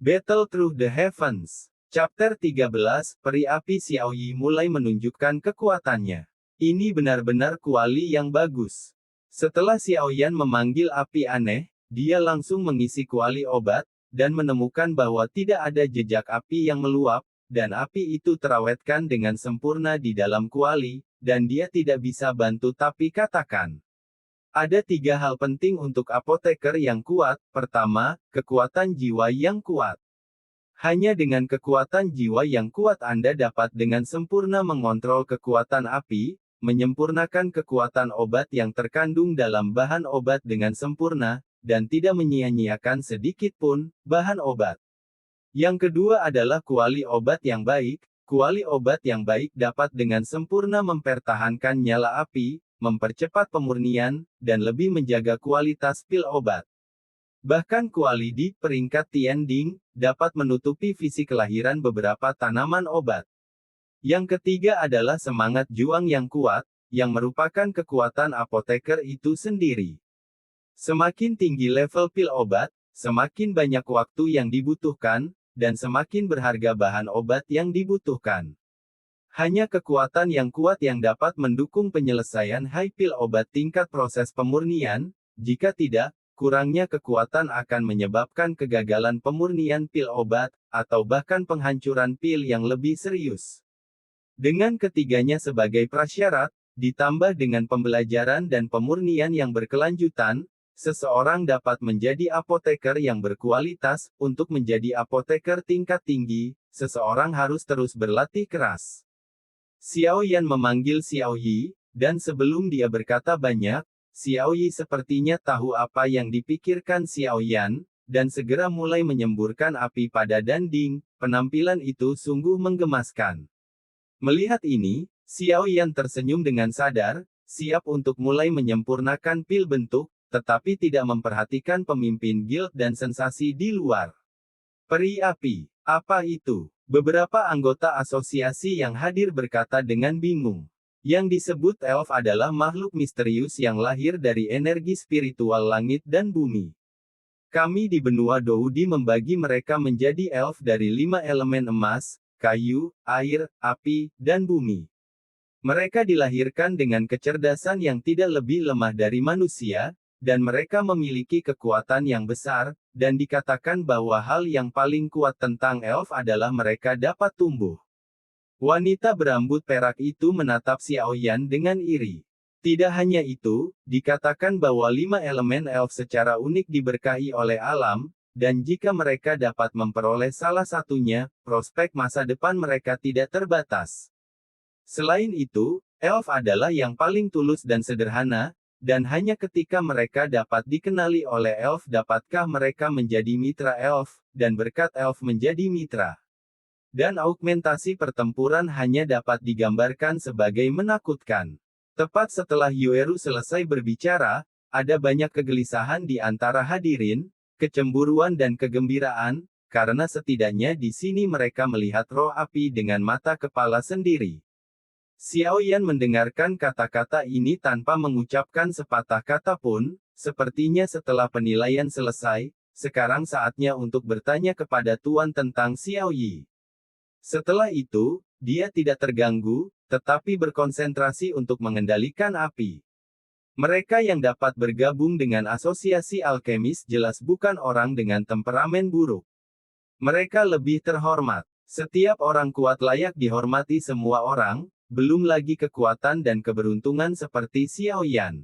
Battle Through the Heavens. Chapter 13, Peri Api Xiaoyi mulai menunjukkan kekuatannya. Ini benar-benar kuali yang bagus. Setelah Xiaoyan memanggil api aneh, dia langsung mengisi kuali obat, dan menemukan bahwa tidak ada jejak api yang meluap, dan api itu terawetkan dengan sempurna di dalam kuali, dan dia tidak bisa bantu tapi katakan. Ada 3 hal penting untuk apoteker yang kuat. Pertama, kekuatan jiwa yang kuat. Hanya dengan kekuatan jiwa yang kuat Anda dapat dengan sempurna mengontrol kekuatan api, menyempurnakan kekuatan obat yang terkandung dalam bahan obat dengan sempurna, dan tidak menyia-nyiakan sedikit pun bahan obat. Yang kedua adalah kuali obat yang baik. Kuali obat yang baik dapat dengan sempurna mempertahankan nyala api, mempercepat pemurnian, dan lebih menjaga kualitas pil obat. Bahkan kuali di peringkat Tianding dapat menutupi visi kelahiran beberapa tanaman obat. Yang ketiga adalah semangat juang yang kuat, yang merupakan kekuatan apoteker itu sendiri. Semakin tinggi level pil obat, semakin banyak waktu yang dibutuhkan, dan semakin berharga bahan obat yang dibutuhkan. Hanya kekuatan yang kuat yang dapat mendukung penyelesaian high pil obat tingkat proses pemurnian. Jika tidak, kurangnya kekuatan akan menyebabkan kegagalan pemurnian pil obat, atau bahkan penghancuran pil yang lebih serius. Dengan ketiganya sebagai prasyarat, ditambah dengan pembelajaran dan pemurnian yang berkelanjutan, seseorang dapat menjadi apoteker yang berkualitas. Untuk menjadi apoteker tingkat tinggi, seseorang harus terus berlatih keras. Xiaoyan memanggil Xiaoyi, dan sebelum dia berkata banyak, Xiaoyi sepertinya tahu apa yang dipikirkan Xiaoyan, dan segera mulai menyemburkan api pada dinding. Penampilan itu sungguh menggemaskan. Melihat ini, Xiaoyan tersenyum dengan sadar, siap untuk mulai menyempurnakan pil bentuk, tetapi tidak memperhatikan pemimpin guild dan sensasi di luar. Peri api, apa itu? Beberapa anggota asosiasi yang hadir berkata dengan bingung. Yang disebut elf adalah makhluk misterius yang lahir dari energi spiritual langit dan bumi. Kami di benua Doudi membagi mereka menjadi elf dari 5 elemen emas, kayu, air, api, dan bumi. Mereka dilahirkan dengan kecerdasan yang tidak lebih lemah dari manusia, dan mereka memiliki kekuatan yang besar, dan dikatakan bahwa hal yang paling kuat tentang elf adalah mereka dapat tumbuh. Wanita berambut perak itu menatap Xiaoyan dengan iri. Tidak hanya itu, dikatakan bahwa 5 elemen elf secara unik diberkahi oleh alam, dan jika mereka dapat memperoleh salah satunya, prospek masa depan mereka tidak terbatas. Selain itu, elf adalah yang paling tulus dan sederhana, dan hanya ketika mereka dapat dikenali oleh elf dapatkah mereka menjadi mitra elf, dan berkat elf menjadi mitra. Dan augmentasi pertempuran hanya dapat digambarkan sebagai menakutkan. Tepat setelah Yueru selesai berbicara, ada banyak kegelisahan di antara hadirin, kecemburuan dan kegembiraan, karena setidaknya di sini mereka melihat roh api dengan mata kepala sendiri. Xiaoyan mendengarkan kata-kata ini tanpa mengucapkan sepatah kata pun. Sepertinya setelah penilaian selesai, sekarang saatnya untuk bertanya kepada Tuan tentang Xiaoyi. Setelah itu, dia tidak terganggu, tetapi berkonsentrasi untuk mengendalikan api. Mereka yang dapat bergabung dengan asosiasi alkemis jelas bukan orang dengan temperamen buruk. Mereka lebih terhormat. Setiap orang kuat layak dihormati semua orang, belum lagi kekuatan dan keberuntungan seperti Xiaoyan.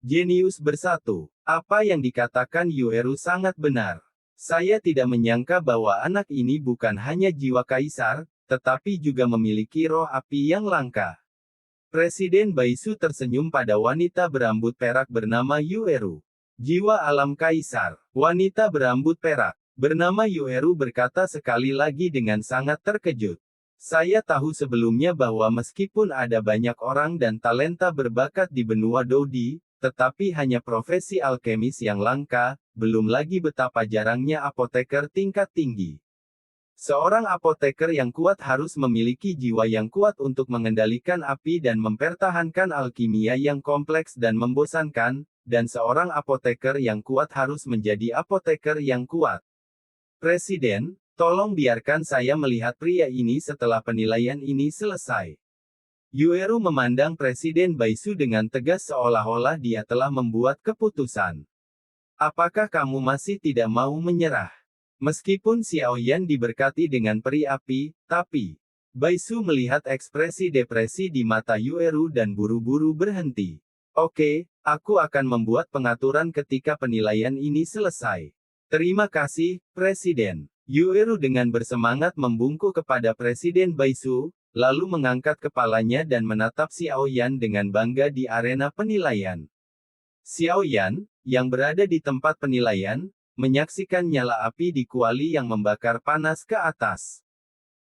Jenius bersatu. Apa yang dikatakan Yueru sangat benar. Saya tidak menyangka bahwa anak ini bukan hanya jiwa kaisar, tetapi juga memiliki roh api yang langka. Presiden Baisu tersenyum pada wanita berambut perak bernama Yueru. Jiwa alam kaisar. Wanita berambut perak bernama Yueru berkata sekali lagi dengan sangat terkejut. Saya tahu sebelumnya bahwa meskipun ada banyak orang dan talenta berbakat di benua Doudi, tetapi hanya profesi alkemis yang langka, belum lagi betapa jarangnya apoteker tingkat tinggi. Seorang apoteker yang kuat harus memiliki jiwa yang kuat untuk mengendalikan api dan mempertahankan alkimia yang kompleks dan membosankan, dan seorang apoteker yang kuat harus menjadi apoteker yang kuat. Presiden, tolong biarkan saya melihat pria ini setelah penilaian ini selesai. Yueru memandang Presiden Baisu dengan tegas seolah-olah dia telah membuat keputusan. Apakah kamu masih tidak mau menyerah? Meskipun Xiao Yan diberkati dengan peri api, tapi Baisu melihat ekspresi depresi di mata Yueru dan buru-buru berhenti. Oke, aku akan membuat pengaturan ketika penilaian ini selesai. Terima kasih, Presiden. Yueru dengan bersemangat membungkuk kepada Presiden Baisu, lalu mengangkat kepalanya dan menatap Xiao Yan dengan bangga di arena penilaian. Xiao Yan, yang berada di tempat penilaian, menyaksikan nyala api di kuali yang membakar panas ke atas.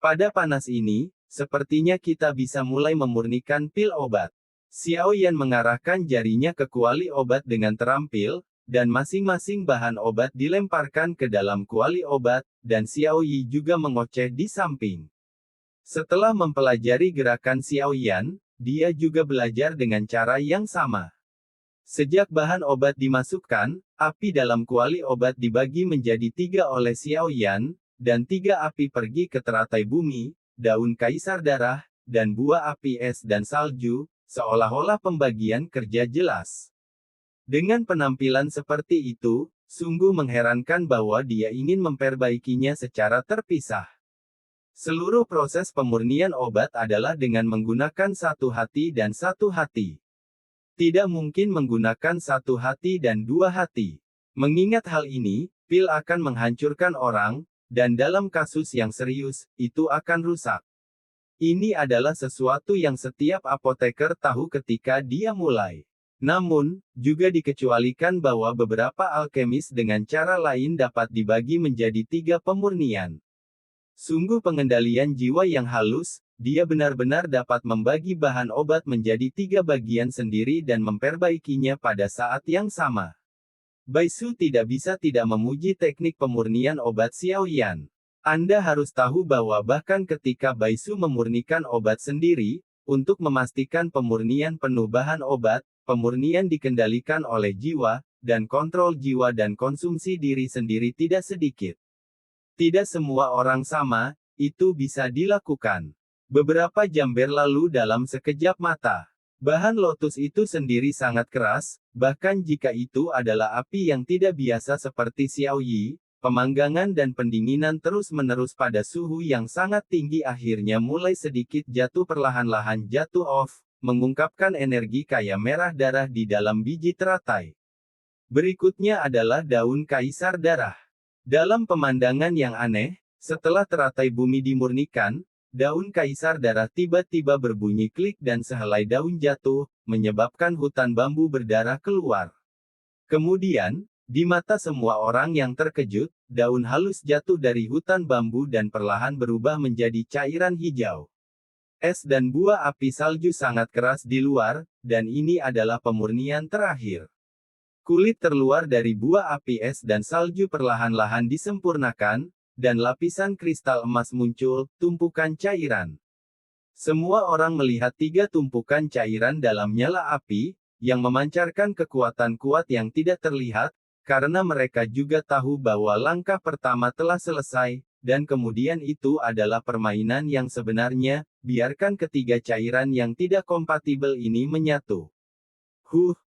Pada panas ini, sepertinya kita bisa mulai memurnikan pil obat. Xiao Yan mengarahkan jarinya ke kuali obat dengan terampil, dan masing-masing bahan obat dilemparkan ke dalam kuali obat, dan Xiao Yi juga mengoceh di samping. Setelah mempelajari gerakan Xiao Yan, dia juga belajar dengan cara yang sama. Sejak bahan obat dimasukkan, api dalam kuali obat dibagi menjadi 3 oleh Xiao Yan, dan 3 api pergi ke teratai bumi, daun kaisar darah, dan buah api es dan salju, seolah-olah pembagian kerja jelas. Dengan penampilan seperti itu, sungguh mengherankan bahwa dia ingin memperbaikinya secara terpisah. Seluruh proses pemurnian obat adalah dengan menggunakan satu hati dan satu hati. Tidak mungkin menggunakan satu hati dan 2 hati. Mengingat hal ini, pil akan menghancurkan orang, dan dalam kasus yang serius, itu akan rusak. Ini adalah sesuatu yang setiap apoteker tahu ketika dia mulai. Namun, juga dikecualikan bahwa beberapa alkemis dengan cara lain dapat dibagi menjadi 3 pemurnian. Sungguh pengendalian jiwa yang halus, dia benar-benar dapat membagi bahan obat menjadi 3 bagian sendiri dan memperbaikinya pada saat yang sama. Baisu tidak bisa tidak memuji teknik pemurnian obat Xiao Yan. Anda harus tahu bahwa bahkan ketika Baisu memurnikan obat sendiri, untuk memastikan pemurnian penuh bahan obat, pemurnian dikendalikan oleh jiwa, dan kontrol jiwa dan konsumsi diri sendiri tidak sedikit. Tidak semua orang sama, itu bisa dilakukan. Beberapa jam berlalu dalam sekejap mata. Bahan lotus itu sendiri sangat keras, bahkan jika itu adalah api yang tidak biasa seperti Xiao Yi, pemanggangan dan pendinginan terus-menerus pada suhu yang sangat tinggi akhirnya mulai sedikit jatuh perlahan-lahan jatuh off, mengungkapkan energi kaya merah darah di dalam biji teratai. Berikutnya adalah daun kaisar darah. Dalam pemandangan yang aneh, setelah teratai bumi dimurnikan, daun kaisar darah tiba-tiba berbunyi klik dan sehelai daun jatuh, menyebabkan hutan bambu berdarah keluar. Kemudian, di mata semua orang yang terkejut, daun halus jatuh dari hutan bambu dan perlahan berubah menjadi cairan hijau. Es dan buah api salju sangat keras di luar, dan ini adalah pemurnian terakhir. Kulit terluar dari buah api es dan salju perlahan-lahan disempurnakan, dan lapisan kristal emas muncul, tumpukan cairan. Semua orang melihat 3 tumpukan cairan dalam nyala api, yang memancarkan kekuatan kuat yang tidak terlihat, karena mereka juga tahu bahwa langkah pertama telah selesai, dan kemudian itu adalah permainan yang sebenarnya, biarkan ketiga cairan yang tidak kompatibel ini menyatu.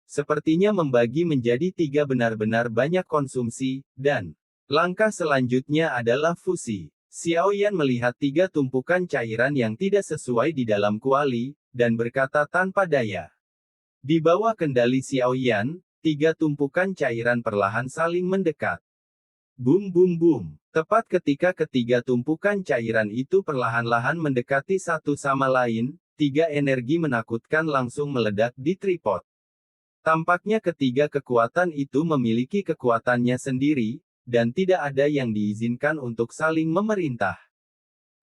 Sepertinya membagi menjadi 3 benar-benar banyak konsumsi, dan langkah selanjutnya adalah fusi. Xiao Yan melihat 3 tumpukan cairan yang tidak sesuai di dalam kuali, dan berkata tanpa daya. Di bawah kendali Xiao Yan, 3 tumpukan cairan perlahan saling mendekat. Bum bum bum. Tepat ketika ketiga tumpukan cairan itu perlahan-lahan mendekati satu sama lain, 3 energi menakutkan langsung meledak di tripod. Tampaknya ketiga kekuatan itu memiliki kekuatannya sendiri, dan tidak ada yang diizinkan untuk saling memerintah.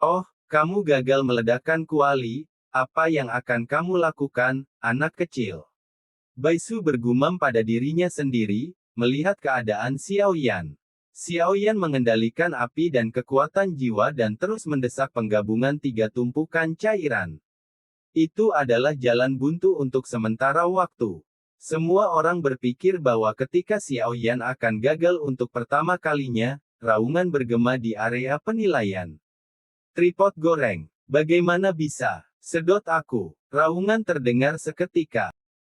Oh, kamu gagal meledakkan kuali, apa yang akan kamu lakukan, anak kecil? Baisu bergumam pada dirinya sendiri, melihat keadaan Xiao Yan. Xiao Yan mengendalikan api dan kekuatan jiwa dan terus mendesak penggabungan 3 tumpukan cairan. Itu adalah jalan buntu untuk sementara waktu. Semua orang berpikir bahwa ketika Xiao Yan akan gagal untuk pertama kalinya, Raungan bergema di area penilaian. Tripod goreng. Bagaimana bisa? Sedot aku. Raungan terdengar seketika.